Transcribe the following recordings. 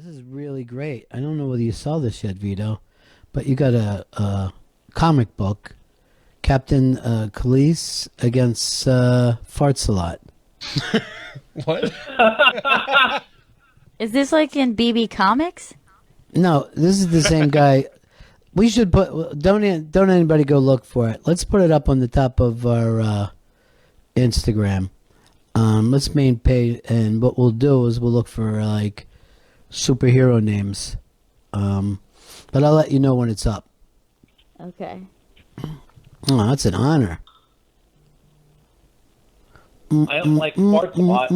This is really great. I don't know whether you saw this yet, Vito, but you got a comic book, Captain Calise against Fartsalot. What? Is this like in BB Comics? No, this is the same guy. We should put. Don't anybody go look for it. Let's put it up on the top of our Instagram. Let's main page, and what we'll do is we'll look for like superhero names. But I'll let you know when it's up. Okay. Oh, that's an honor. I don't like farts a lot.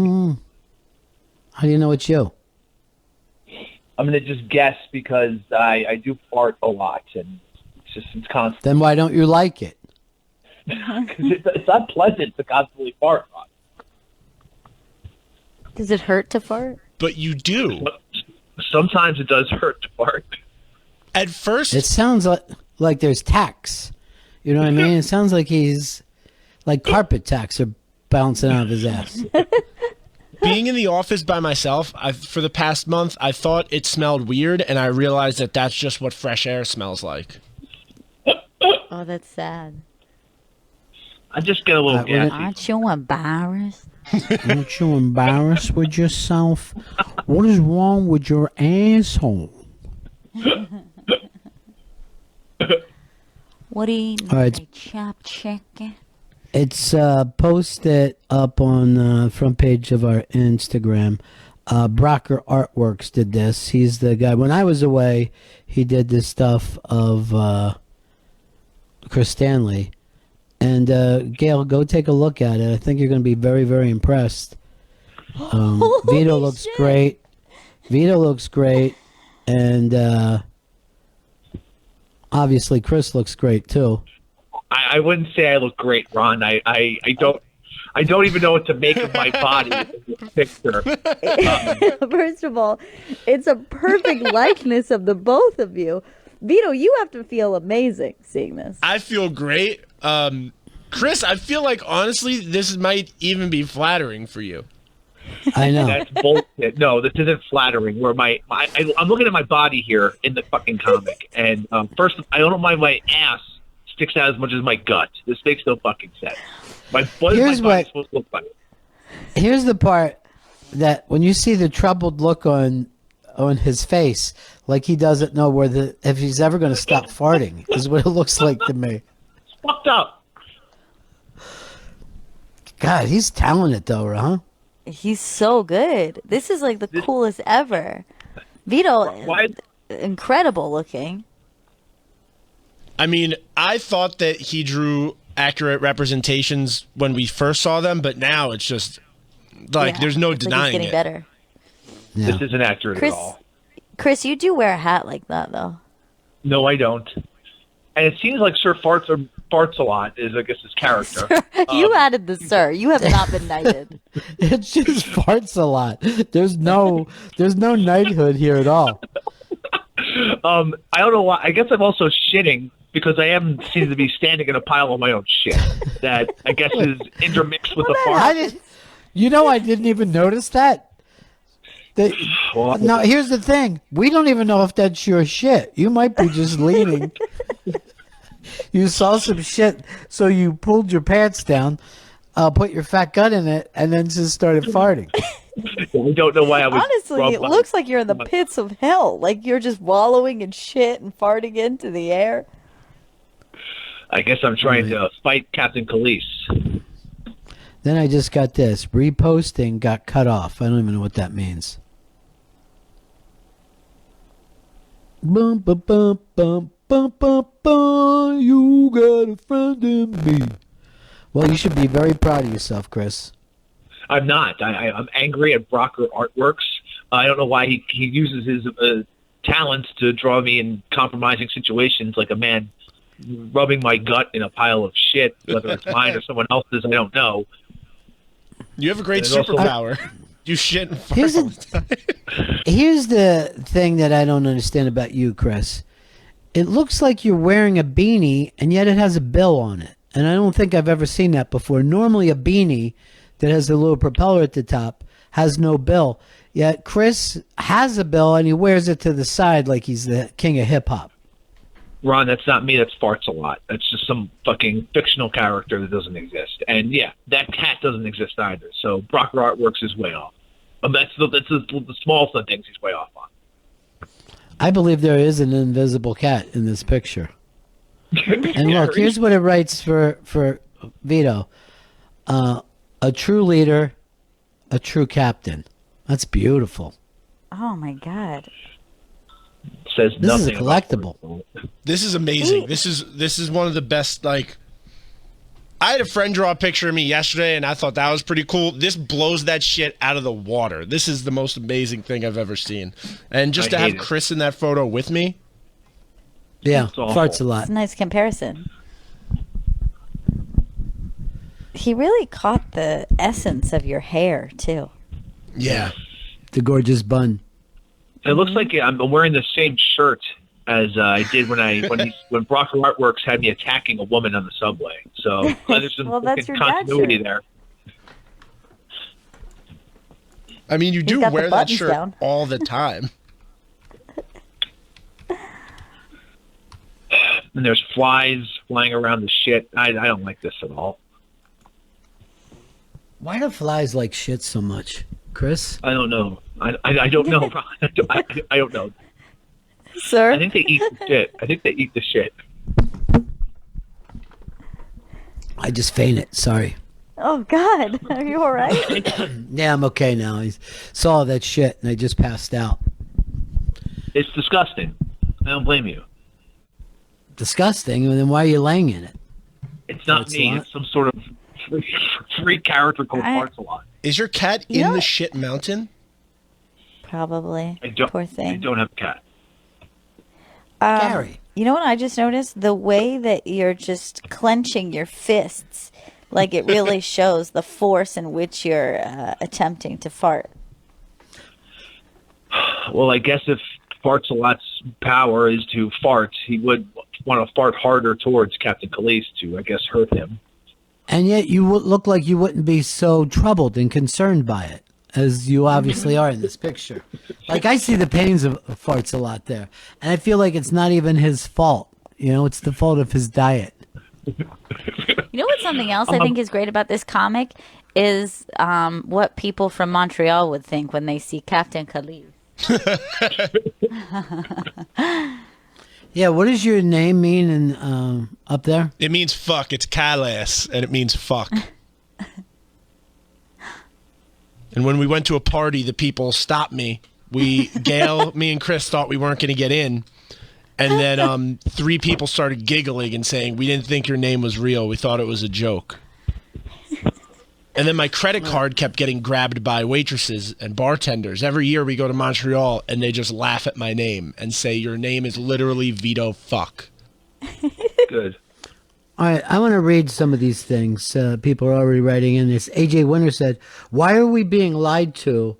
How do you know it's you? I'm going to just guess because I do fart a lot, and it's constant. Then why don't you like it? Because it's not pleasant to constantly fart. Does it hurt to fart? But you do. Sometimes it does hurt to fart. At first, It sounds like there's tacks. You know what I mean? It sounds like he's like carpet tacks are bouncing out of his ass. being in the office by myself, for the past month, I thought it smelled weird, and I realized that that's just what fresh air smells like. Oh, that's sad. I just get a little gassy. Aren't you embarrassed? Aren't you embarrassed with yourself? What is wrong with your asshole? What do you All right. like, chopped chicken? It's posted up on the front page of our Instagram. Brocker Artworks did this. He's the guy. When I was away, he did this stuff of Chris Stanley. And Gail, go take a look at it. I think you're going to be very, very impressed. Vito looks great. Vito looks great. And obviously Chris looks great too. I wouldn't say I look great, Ron. I don't even know what to make of my body in this picture. First of all, it's a perfect likeness of the both of you. Vito, you have to feel amazing seeing this. I feel great. Chris, I feel like, honestly, this might even be flattering for you. I know. That's bullshit. No, this isn't flattering. Where I'm looking at my body here in the fucking comic, and first, I don't know why my ass sticks out as much as my gut. This makes no fucking sense. What is my body supposed to look like? Here's the part that when you see the troubled look on his face, like he doesn't know if he's ever going to stop farting, is what it looks like to me. It's fucked up. God, he's talented though, huh? He's so good. This is like the coolest ever. Vito, Why? incredible looking. I mean, I thought that he drew accurate representations when we first saw them, but now it's just like there's no it's like denying he's getting it. better. Yeah. This isn't accurate at all. Chris, you do wear a hat like that though. No, I don't. And it seems like Sir Fartsalot is, I guess, his character. You added the sir. You have not been knighted. It just farts a lot. There's no knighthood here at all. I don't know why. I guess I'm also shitting because I am seem to be standing in a pile of my own shit that I guess is intermixed with the fart. I didn't even notice that. No, here's the thing. We don't even know if that's your shit. You might be just leaning. You saw some shit, so you pulled your pants down, put your fat gut in it, and then just started farting. I don't know why I was. Honestly, it looks like you're in the pits of hell. Like you're just wallowing in shit and farting into the air. I guess I'm trying to fight Captain Calise. Then I just got this. Reposting got cut off. I don't even know what that means. Bum, bum, bum, bum, bum, bum, bum. You got a friend in me. Well, you should be very proud of yourself, Chris. I'm not. I'm angry at Brocker Artworks. I don't know why he uses his talents to draw me in compromising situations like a man rubbing my gut in a pile of shit, whether it's mine or someone else's, I don't know. You have a great superpower. You shit and fart Here's all the time. Here's the thing that I don't understand about you, Chris. It looks like you're wearing a beanie, and yet it has a bill on it. And I don't think I've ever seen that before. Normally a beanie that has a little propeller at the top has no bill. Yet Chris has a bill and he wears it to the side like he's the king of hip hop. Ron, that's not me. That's Fartsalot. That's just some fucking fictional character that doesn't exist. And yeah, that cat doesn't exist either. So Brocker Artworks is way off. That's the small things he's way off on. I believe there is an invisible cat in this picture. And look, here's what it writes for Vito. A true leader, a true captain. That's beautiful. Oh my God. Says This is a nothing collectible. This is amazing. This is one of the best. Like, I had a friend draw a picture of me yesterday, and I thought that was pretty cool. This blows that shit out of the water. This is the most amazing thing I've ever seen. And just to have Chris in that photo with me. Yeah, farts a lot. It's a nice comparison. He really caught the essence of your hair, too. Yeah. The gorgeous bun. It looks like I'm wearing the same shirt as I did when Brocker Artworks had me attacking a woman on the subway. So there's some Well, that's your continuity dad's shirt. there. I mean, you do got the wear that buttons shirt down. all the time. And there's flies flying around the shit. I don't like this at all. Why do flies like shit so much, Chris? I don't know. I don't know. I don't know. Sir? I think they eat the shit. I think they eat the shit. I just fainted. Sorry. Oh, God. Are you all right? Yeah, I'm okay now. I saw that shit and I just passed out. It's disgusting. I don't blame you. Disgusting. And then why are you laying in it? It's not me. Fartsalot? It's some sort of free character called I- Fartsalot. Is your cat in the shit mountain? Probably. I don't. Poor thing. I don't have a cat. Gary. You know what I just noticed? The way that you're just clenching your fists, like it really shows the force in which you're attempting to fart. Well, I guess if Fartsalot's power is to fart, he would want to fart harder towards Captain Calise to, I guess, hurt him. And yet you would look like you wouldn't be so troubled and concerned by it, as you obviously are in this picture. Like, I see the pains of farts a lot there. And I feel like it's not even his fault. You know, it's the fault of his diet. You know what? Something else I think is great about this comic is what people from Montreal would think when they see Captain Calise. Yeah, what does your name mean in up there? It means fuck. It's Calise, and it means fuck. And when we went to a party, the people stopped me. Gail, me, and Chris thought we weren't going to get in. And then 3 people started giggling and saying, we didn't think your name was real. We thought it was a joke. And then my credit card kept getting grabbed by waitresses and bartenders. Every year we go to Montreal and they just laugh at my name and say, your name is literally Vito Fuck. Good. All right, I want to read some of these things. People are already writing in this. AJ Winter said, why are we being lied to?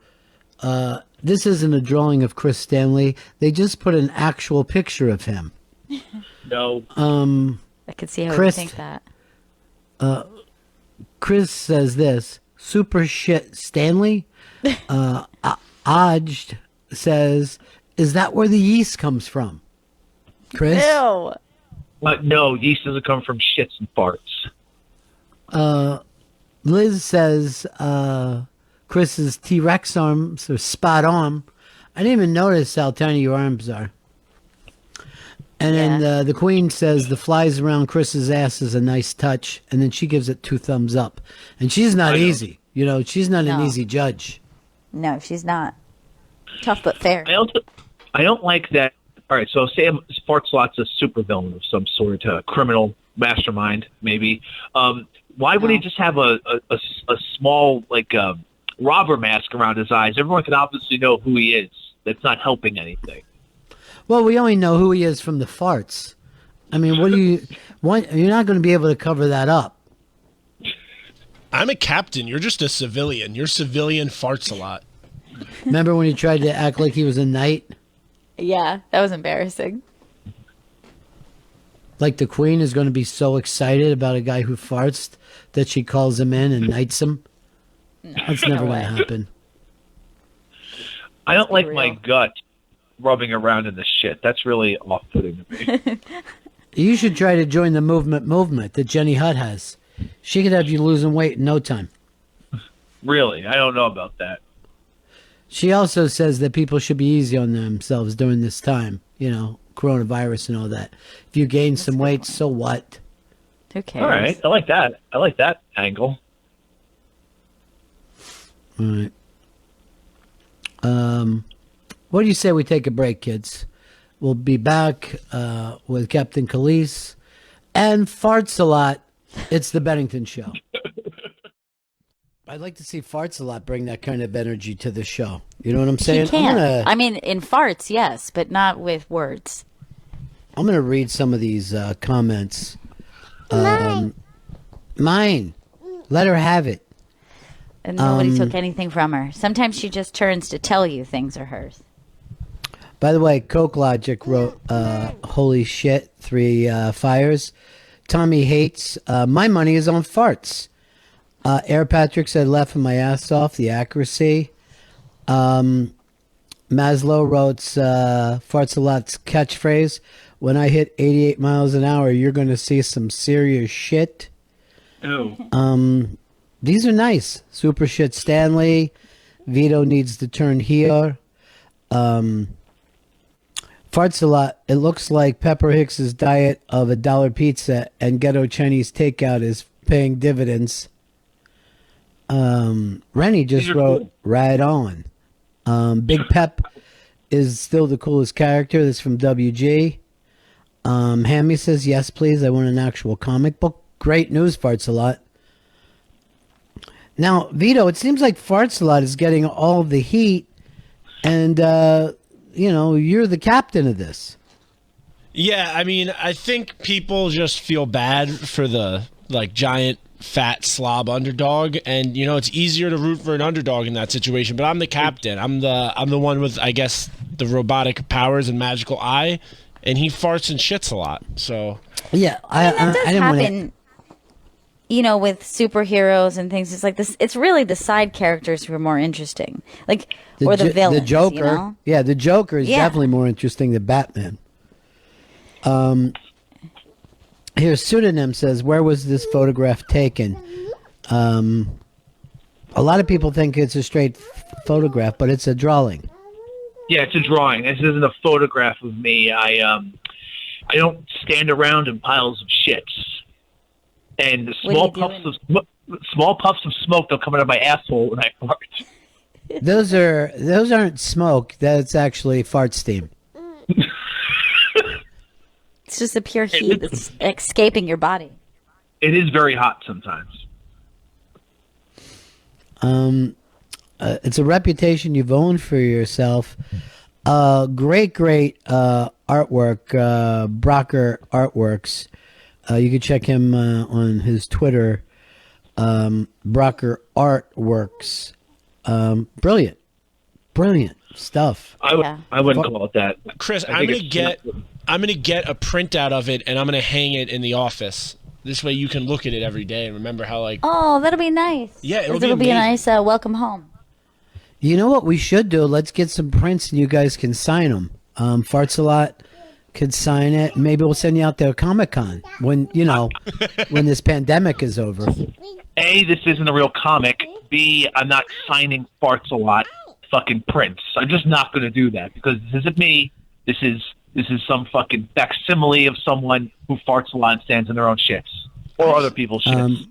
This isn't a drawing of Chris Stanley. They just put an actual picture of him. No. I could see how Chris- you think that. Chris says this, super shit Stanley. Aj says, is that where the yeast comes from? Chris? Ew. No, yeast doesn't come from shits and farts. Liz says Chris's T-Rex arms are spot on. I didn't even notice how tiny your arms are. And then the Queen says the flies around Chris's ass is a nice touch. And then she gives it 2 thumbs up. And she's not easy. You know, she's not an No. easy judge. No, she's not. Tough but fair. I don't like that. All right, so say Fartsalot's a supervillain of some sort, a criminal mastermind, maybe. Why would he just have a small, like, robber mask around his eyes? Everyone can obviously know who he is. That's not helping anything. Well, we only know who he is from the farts. I mean, what do you want? You're not going to be able to cover that up. I'm a captain. You're just a civilian. You're civilian Fartsalot. Remember when he tried to act like he was a knight? Yeah, that was embarrassing. Like the Queen is going to be so excited about a guy who farts that she calls him in and knights him? That's never going to happen. I don't like real. my gut rubbing around in the shit. That's really off-putting to me. You should try to join the movement that Jenny Hutt has. She could have you losing weight in no time. Really, I don't know about that. She also says that people should be easy on themselves during this time. You know, coronavirus and all that. If you gain some weight, so what? Who cares? All right, I like that. I like that angle. All right. What do you say we take a break, kids? We'll be back with Captain Calise and Fartsalot. It's the Bennington Show. I'd like to see Fartsalot bring that kind of energy to the show. You know what I'm saying? He can. I mean, in farts, yes, but not with words. I'm going to read some of these comments. Mine. Let her have it. And nobody took anything from her. Sometimes she just turns to tell you things are hers. By the way, Coke Logic wrote, holy shit, 3 fires. Tommy hates, my money is on farts. Air Patrick said, laughing my ass off, the accuracy. Maslow wrote, Fartsalot's catchphrase, when I hit 88 miles an hour, you're going to see some serious shit. Ew. These are nice. Super shit Stanley. Vito needs to turn here. Fartsalot, it looks like Pepper Hicks's diet of $1 pizza and ghetto Chinese takeout is paying dividends. Rennie just wrote, cool. Right on. Big Pep is still the coolest character. This is from WG. Hammy says, yes, please. I want an actual comic book. Great news, Fartsalot. Now, Vito, it seems like Fartsalot is getting all of the heat, and, you're the captain of this. Yeah, I mean, I think people just feel bad for the, giant, fat slob underdog, and, it's easier to root for an underdog in that situation, but I'm the captain. I'm the one with, I guess, the robotic powers and magical eye, and he farts and shits a lot, so... Yeah, that does happen... with superheroes and things, it's like this. It's really the side characters who are more interesting, or the villains. The Joker, the Joker is definitely more interesting than Batman. Here, Pseudonym says, "Where was this photograph taken?" A lot of people think it's a straight photograph, but it's a drawing. Yeah, it's a drawing. This isn't a photograph of me. I don't stand around in piles of shits. And the small puffs of smoke don't come out of my asshole when I fart. Those aren't smoke. That's actually fart steam. It's just the pure heat that's escaping your body. It is very hot sometimes. It's a reputation you've owned for yourself. Great artwork. Brocker Artworks. You can check him on his Twitter, Brocker Artworks. Brilliant stuff. I wouldn't call it that. Chris, I'm gonna get a printout of it and I'm gonna hang it in the office. This way you can look at it every day and remember how Oh, that'll be nice. Yeah, it'll be a nice welcome home. You know what we should do? Let's get some prints and you guys can sign them. Fartsalot could sign it. Maybe we'll send you out there to Comic-Con when this pandemic is over. A, this isn't a real comic. B, I'm not signing Fartsalot fucking prints. I'm just not going to do that because this isn't me. This is some fucking facsimile of someone who farts a lot and stands in their own shits or other people's shits.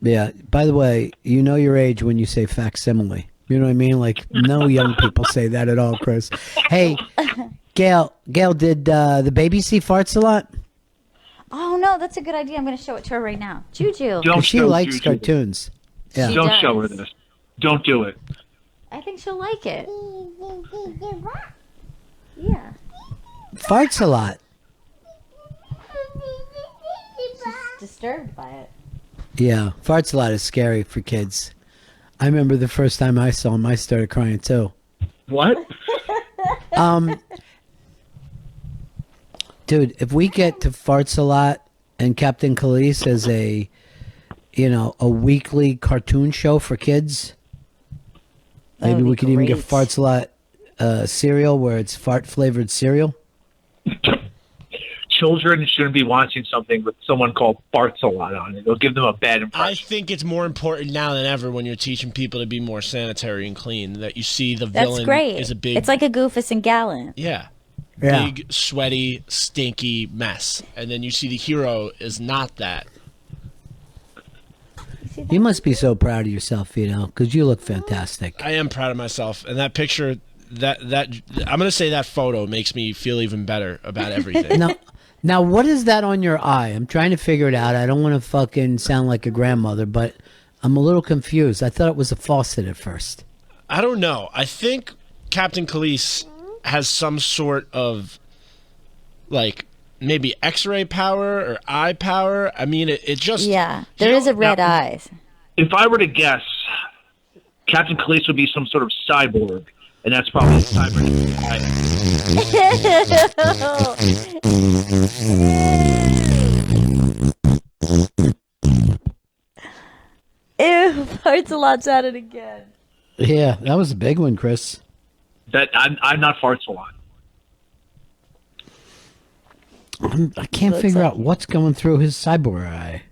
Yeah. By the way, you know your age when you say facsimile. You know what I mean? Like no young people say that at all, Chris. Hey. Gail, did the baby see Fartsalot? Oh, no, that's a good idea. I'm going to show it to her right now. Juju. She likes cartoons. Yeah. Don't show her this. Don't do it. I think she'll like it. Yeah. Fartsalot. She's disturbed by it. Yeah, Fartsalot is scary for kids. I remember the first time I saw him, I started crying too. What? Dude, if we get to Fartsalot and Captain Calise as a weekly cartoon show for kids, maybe we could even get Fartsalot cereal where it's fart flavored cereal? Children shouldn't be watching something with someone called Fartsalot on it. It'll give them a bad I impression. think it's more important now than ever when you're teaching people to be more sanitary and clean that you see the That's villain great. is a big. It's like a Goofus and Gallant. Yeah. Yeah. Big, sweaty, stinky mess. And then you see the hero is not that. You must be so proud of yourself, Vito, because you look fantastic. I am proud of myself. And that picture, that I'm going to say that photo makes me feel even better about everything. Now, what is that on your eye? I'm trying to figure it out. I don't want to fucking sound like a grandmother, but I'm a little confused. I thought it was a faucet at first. I don't know. I think Captain Calise has some sort of, like, maybe X-ray power or eye power. I mean, it just... Yeah, there is a red eyes. If I were to guess, Captain Calise would be some sort of cyborg, and that's probably a cyber. Ew, Fartsalot's at it again. Yeah, that was a big one, Chris. That I'm not Fartsalot. I can't figure out what's going through his cyborg eye.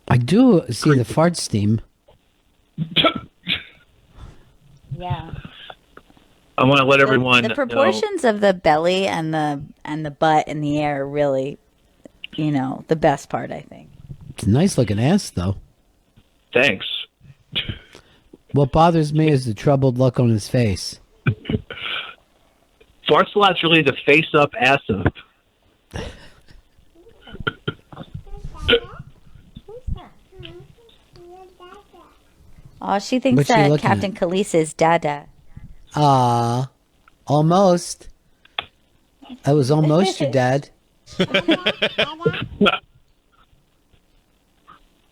I do see the fart steam. Yeah. I want to let everyone The proportions of the belly and the butt in the air are really, the best part, I think. It's a nice looking ass, though. Thanks. What bothers me is the troubled look on his face. Fartsalot's really the face up, ass up. Oh, she thinks What's she that looking Captain Calise is Dada. Almost. I was almost your dad.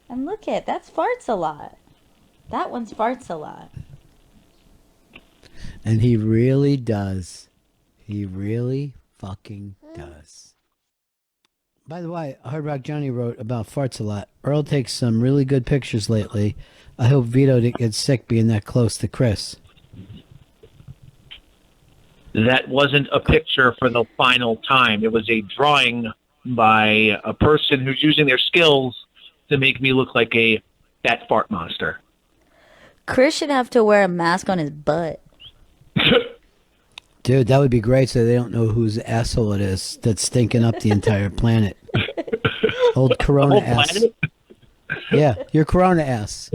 And look that's Fartsalot. That one's Fartsalot. And he really does. He really fucking does. By the way, Hard Rock Johnny wrote about Fartsalot. Earl takes some really good pictures lately. I hope Vito didn't get sick being that close to Chris. That wasn't a picture for the final time. It was a drawing by a person who's using their skills to make me look like a fat fart monster. Chris should have to wear a mask on his butt. Dude, that would be great so they don't know whose asshole it is that's stinking up the entire planet. Old Corona ass. Planet? Yeah, your Corona ass.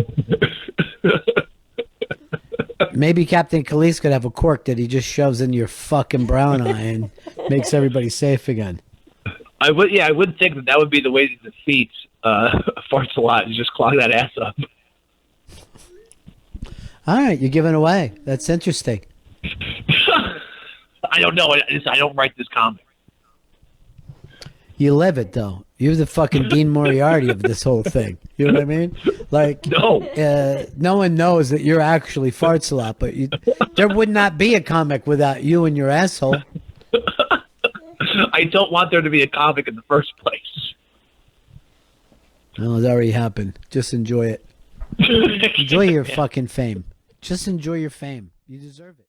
Maybe Captain Calise could have a cork that he just shoves in your fucking brown eye and makes everybody safe again. I would think that would be the way to defeat Fartsalot, is just clog that ass up. All right, you're giving away. That's interesting. I don't know. I don't write this comic. You live it, though. You're the fucking Dean Moriarty of this whole thing. You know what I mean? Like, No. No one knows that you're actually Fartsalot, but there would not be a comic without you and your asshole. I don't want there to be a comic in the first place. Well, it's already happened. Just enjoy it. Enjoy your fucking fame. Just enjoy your fame. You deserve it.